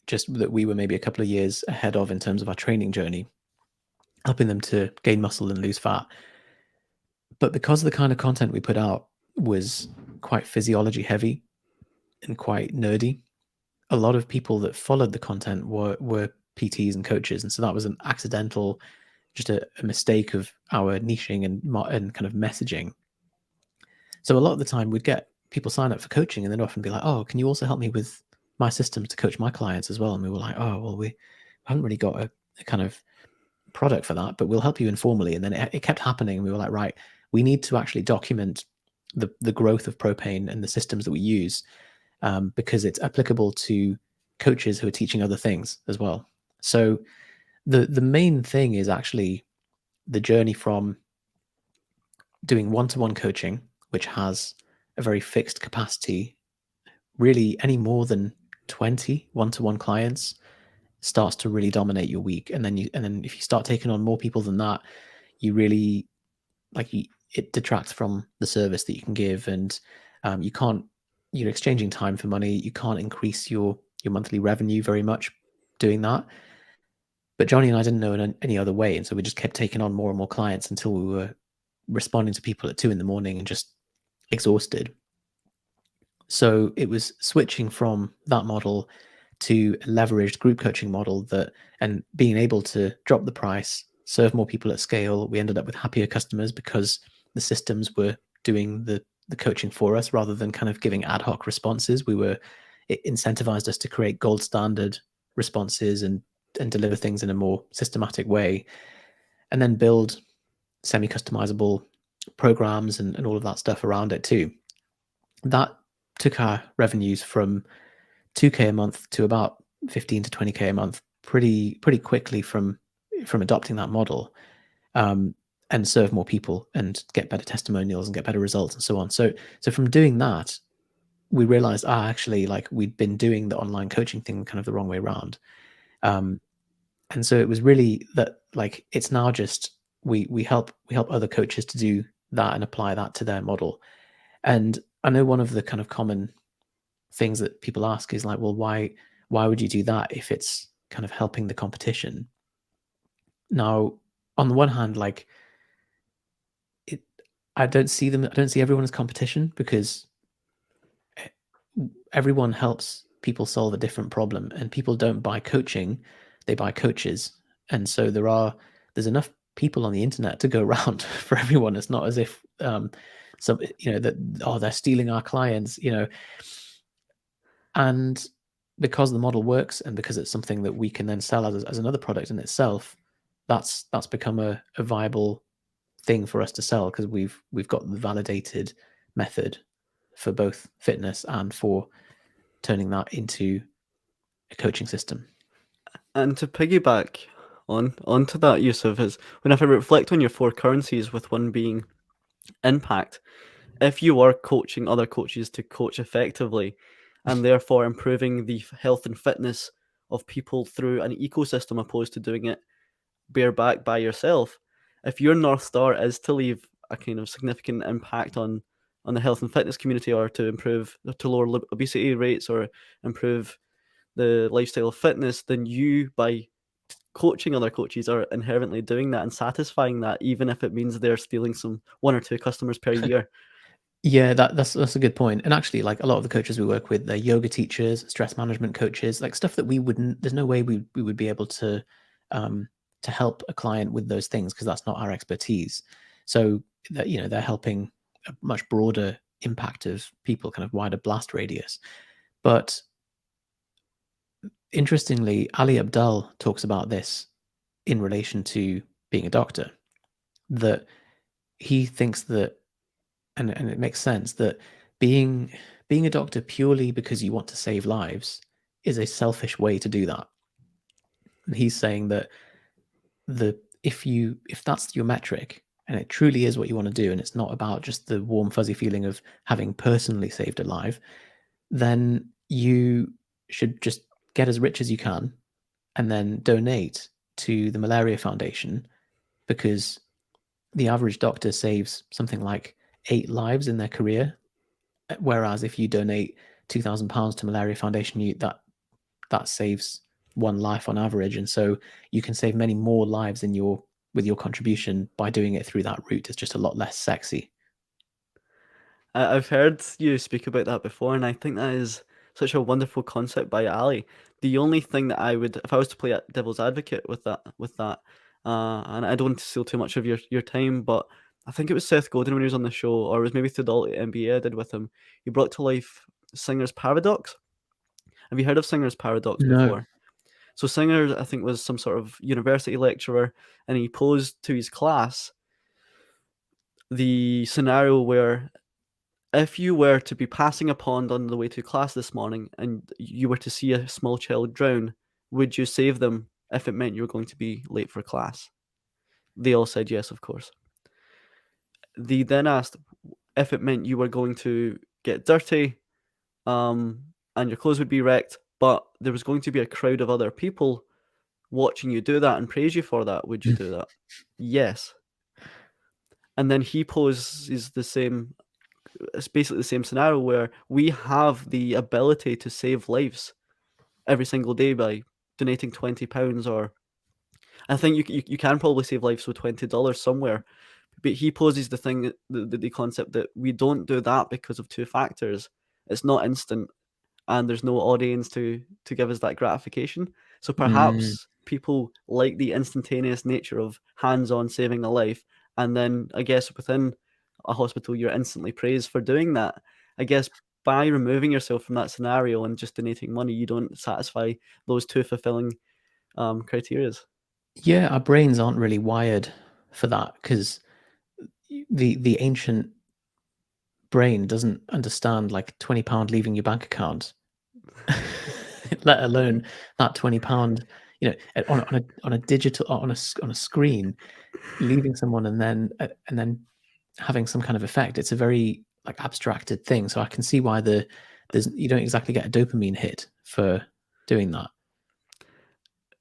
just that we were maybe a couple of years ahead of in terms of our training journey, helping them to gain muscle and lose fat. But because the kind of content we put out was quite physiology heavy and quite nerdy, a lot of people that followed the content were PTs and coaches, and so that was an accidental, just a mistake of our niching and kind of messaging. So a lot of the time we'd get people sign up for coaching and then often be like, "Oh, can you also help me with my systems to coach my clients as well?" And we were like, "Oh, well, we haven't really got a kind of product for that, but we'll help you informally." And then it kept happening, and we were like, "Right, we need to actually document the growth of propane and the systems that we use, because it's applicable to coaches who are teaching other things as well." So the main thing is actually the journey from doing one-to-one coaching, which has a very fixed capacity. Really, any more than 20 one-to-one clients starts to really dominate your week, and then if you start taking on more people than that, you really it detracts from the service that you can give, and you can't, you're exchanging time for money. You can't increase your monthly revenue very much doing that. But Jonny and I didn't know any other way, and so we just kept taking on more and more clients until we were responding to people at 2 a.m. and just exhausted. So it was switching from that model to a leveraged group coaching model, that and being able to drop the price, serve more people at scale. We ended up with happier customers because the systems were doing the coaching for us rather than kind of giving ad hoc responses. It incentivized us to create gold standard responses and deliver things in a more systematic way, and then build semi-customizable programs and all of that stuff around it too. That took our revenues from 2K a month to about 15 to 20K a month pretty quickly from adopting that model, and serve more people and get better testimonials and get better results and so on. So from doing that, we realized, actually, like, we'd been doing the online coaching thing kind of the wrong way around. And so it was really that, like, it's now just we help other coaches to do that and apply that to their model. And I know one of the kind of common things that people ask is like, well, why would you do that if it's kind of helping the competition? Now, on the one hand, like, it, I don't see everyone as competition, because everyone helps people solve a different problem, and people don't buy coaching, they buy coaches. And so there are there's enough people on the internet to go around for everyone. It's not as if some that they're stealing our clients, and because the model works and because it's something that we can then sell as another product in itself, that's become a viable thing for us to sell, because we've got the validated method for both fitness and for turning that into a coaching system.
And to piggyback onto that, Yusuf, is whenever I reflect on your four currencies, with one being impact, if you are coaching other coaches to coach effectively and therefore improving the health and fitness of people through an ecosystem opposed to doing it bareback by yourself, if your North Star is to leave a kind of significant impact on the health and fitness community, or to lower obesity rates or improve the lifestyle of fitness, then you, by coaching other coaches, are inherently doing that and satisfying that, even if it means they're stealing some one or two customers per year.
Yeah, that's a good point. And actually, like, a lot of the coaches we work with, they're yoga teachers, stress management coaches, like stuff that we wouldn't. There's no way we would be able to help a client with those things, because that's not our expertise. So that, they're helping a much broader impact of people, kind of wider blast radius. But interestingly, Ali Abdal talks about this in relation to being a doctor, that he thinks that, and it makes sense, that being a doctor purely because you want to save lives is a selfish way to do that. And he's saying that if that's your metric and it truly is what you want to do, and it's not about just the warm fuzzy feeling of having personally saved a life, then you should just get as rich as you can and then donate to the Malaria Foundation, because the average doctor saves something like 8 lives in their career, whereas if you donate £2,000 to Malaria Foundation, that saves 1 life on average. And so you can save many more lives with your contribution by doing it through that route. It's just a lot less sexy.
I've heard you speak about that before, and I think that is such a wonderful concept by Ali. The only thing that I would, if I was to play devil's advocate with that, and I don't want to steal too much of your time, but I think it was Seth Godin when he was on the show, or it was maybe Thedalti MBA I did with him. He brought to life Singer's paradox. Have you heard of Singer's paradox
No.
before? So Singer, I think, was some sort of university lecturer, and he posed to his class the scenario where, if you were to be passing a pond on the way to class this morning and you were to see a small child drown, would you save them if it meant you were going to be late for class? They all said yes, of course. They then asked if it meant you were going to get dirty, and your clothes would be wrecked, but there was going to be a crowd of other people watching you do that and praise you for that. Would you do that? Yes. And then he poses the same, it's basically the same scenario where we have the ability to save lives every single day by donating £20, or I think you can probably save lives with $20 somewhere. But he poses the concept that we don't do that because of two factors. It's not instant, and there's no audience to give us that gratification. So perhaps people like the instantaneous nature of hands-on saving a life, and then I guess within a hospital you're instantly praised for doing that. I guess by removing yourself from that scenario and just donating money, you don't satisfy those two fulfilling criteria.
Yeah, our brains aren't really wired for that, because the ancient brain doesn't understand like £20 leaving your bank account, let alone that £20, on a digital, on a screen, leaving someone and then having some kind of effect. It's a very like abstracted thing. So I can see why you don't exactly get a dopamine hit for doing that.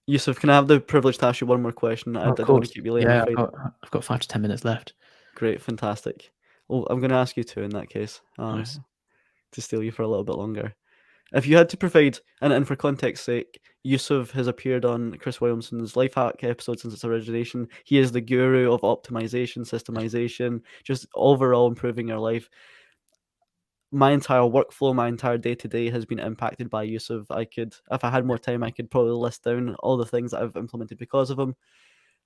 Yusuf, can I have the privilege to ask you one more question? I
Oh, of
don't want to
course.
keep you late, I'm
Yeah,
afraid.
I've got 5 to 10 minutes left.
Great, fantastic. Well, I'm going to ask you two in that case,
Nice.
to steal you for a little bit longer. If you had to provide, and for context sake, Yusuf has appeared on Chris Williamson's Life Hack episode since its origination. He is the guru of optimization, systemization, just overall improving your life. My entire workflow, my entire day to day has been impacted by Yusuf. If I had more time, I could probably list down all the things that I've implemented because of him.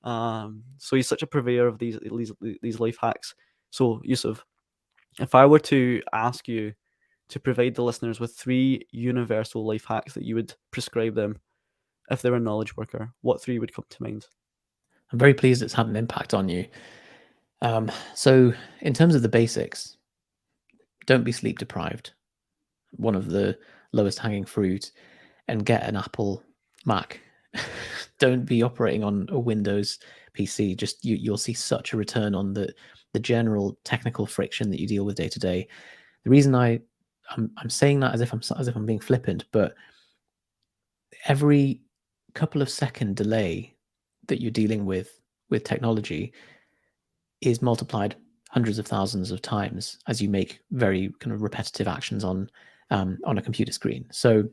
So he's such a purveyor of these life hacks. So Yusuf, if I were to ask you to provide the listeners with 3 universal life hacks that you would prescribe them if they were a knowledge worker, what 3 would come to mind?
I'm very pleased it's had an impact on you. So in terms of the basics, don't be sleep deprived. One of the lowest hanging fruit, and get an Apple Mac. Don't be operating on a Windows PC. Just you'll see such a return on the general technical friction that you deal with day to day. The reason I'm saying that as if I'm being flippant, but every couple of second delay that you're dealing with technology is multiplied hundreds of thousands of times as you make very kind of repetitive actions on a computer screen. So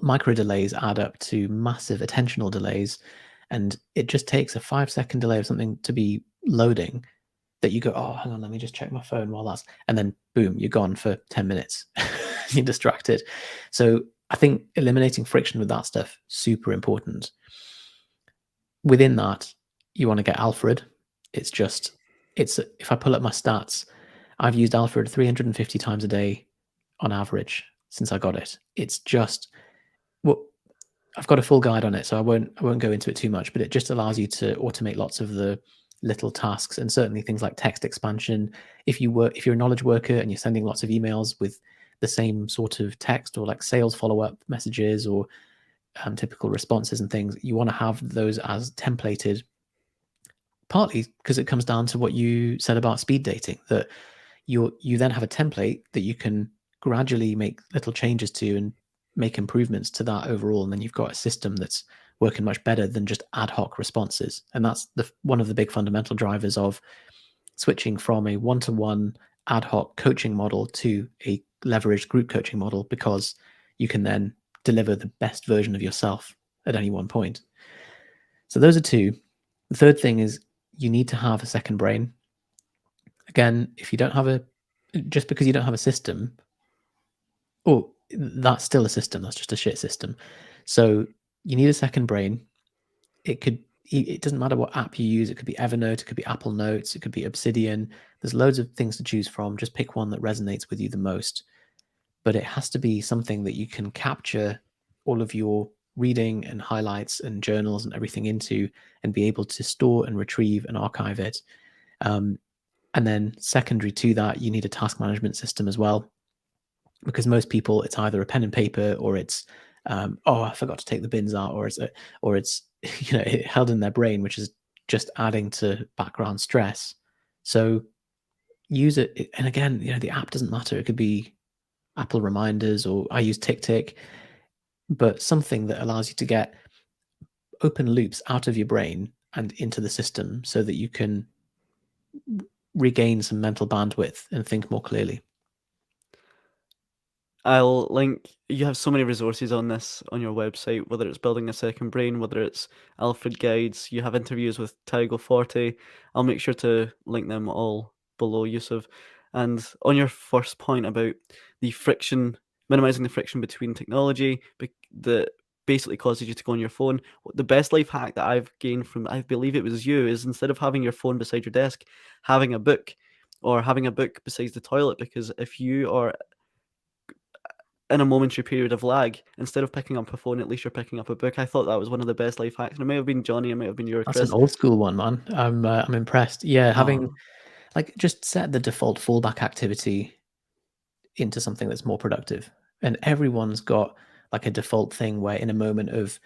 micro delays add up to massive attentional delays, and it just takes a 5-second delay of something to be loading that you go, oh, hang on, let me just check my phone while that's, and then boom, you're gone for 10 minutes. You're distracted. So I think eliminating friction with that stuff, super important. Within that, you want to get Alfred. If I pull up my stats, I've used Alfred 350 times a day on average since I got it. It's just, well, I've got a full guide on it, so I won't go into it too much, but it just allows you to automate lots of the little tasks, and certainly things like text expansion. If you're a knowledge worker and you're sending lots of emails with the same sort of text, or like sales follow-up messages, or typical responses and things, you want to have those as templated, partly because it comes down to what you said about speed dating, that you then have a template that you can gradually make little changes to and make improvements to that overall, and then you've got a system that's working much better than just ad hoc responses. And that's one of the big fundamental drivers of switching from a one-to-one ad hoc coaching model to a leveraged group coaching model, because you can then deliver the best version of yourself at any one point. So those are 2. The third thing is you need to have a second brain. Again, if you don't have just because you don't have a system, that's still a system. That's just a shit system. So you need a second brain. It doesn't matter what app you use. It could be Evernote, it could be Apple Notes, it could be Obsidian. There's loads of things to choose from. Just pick one that resonates with you the most. But it has to be something that you can capture all of your reading and highlights and journals and everything into, and be able to store and retrieve and archive it. And then secondary to that, you need a task management system as well, because most people, it's either a pen and paper, or it's oh, I forgot to take the bins out, or it's held in their brain, which is just adding to background stress. So use it. And again, the app doesn't matter. It could be Apple reminders, or I use TickTick, but something that allows you to get open loops out of your brain and into the system, so that you can regain some mental bandwidth and think more clearly.
I'll link. You have so many resources on this on your website, whether it's building a second brain, whether it's Alfred guides. You have interviews with Tygo 40. I'll make sure to link them all below, Yusuf. And on your first point about the friction, minimizing the friction between technology that basically causes you to go on your phone, the best life hack that I've gained from, I believe it was you, is instead of having your phone beside your desk, having a book, or having a book beside the toilet. Because if you are in a momentary period of lag, instead of picking up a phone, at least you're picking up a book. I thought that was one of the best life hacks. And it may have been Jonny, it might have been you or
That's an
Chris.
old school one, man. I'm impressed. Yeah, having
Oh,
like just set the default fallback activity into something that's more productive. And everyone's got like a default thing where in a moment of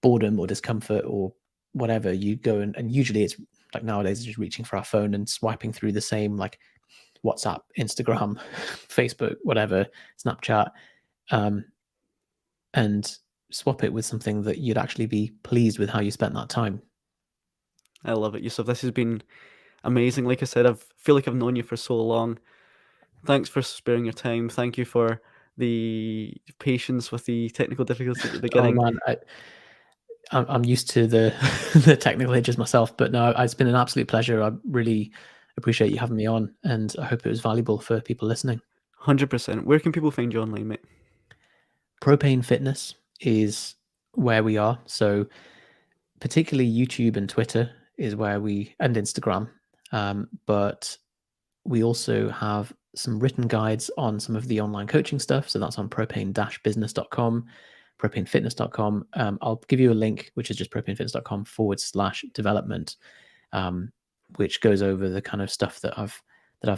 boredom or discomfort or whatever, you go and usually it's like nowadays just reaching for our phone and swiping through the same like WhatsApp, Instagram, Facebook, whatever, Snapchat, and swap it with something that you'd actually be pleased with how you spent that time.
I love it, Yusuf. This has been amazing. Like I said, I feel like I've known you for so long. Thanks for sparing your time. Thank you for the patience with the technical difficulties at the
Oh
beginning.
man, I'm used to the the technical edges myself, but no, it's been an absolute pleasure. I really appreciate you having me on, and I hope it was valuable for people listening.
100%. Where can people find you online, mate?
Propane Fitness is where we are. So particularly YouTube and Twitter is where and Instagram. But we also have some written guides on some of the online coaching stuff. So that's on propane-business.com, propanefitness.com. I'll give you a link, which is just propanefitness.com/development, which goes over the kind of stuff that I've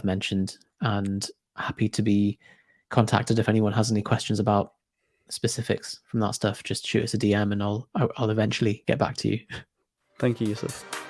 mentioned, and happy to be contacted if anyone has any questions about specifics from that stuff. Just shoot us a DM and I'll eventually get back to you.
Thank you, Yusef.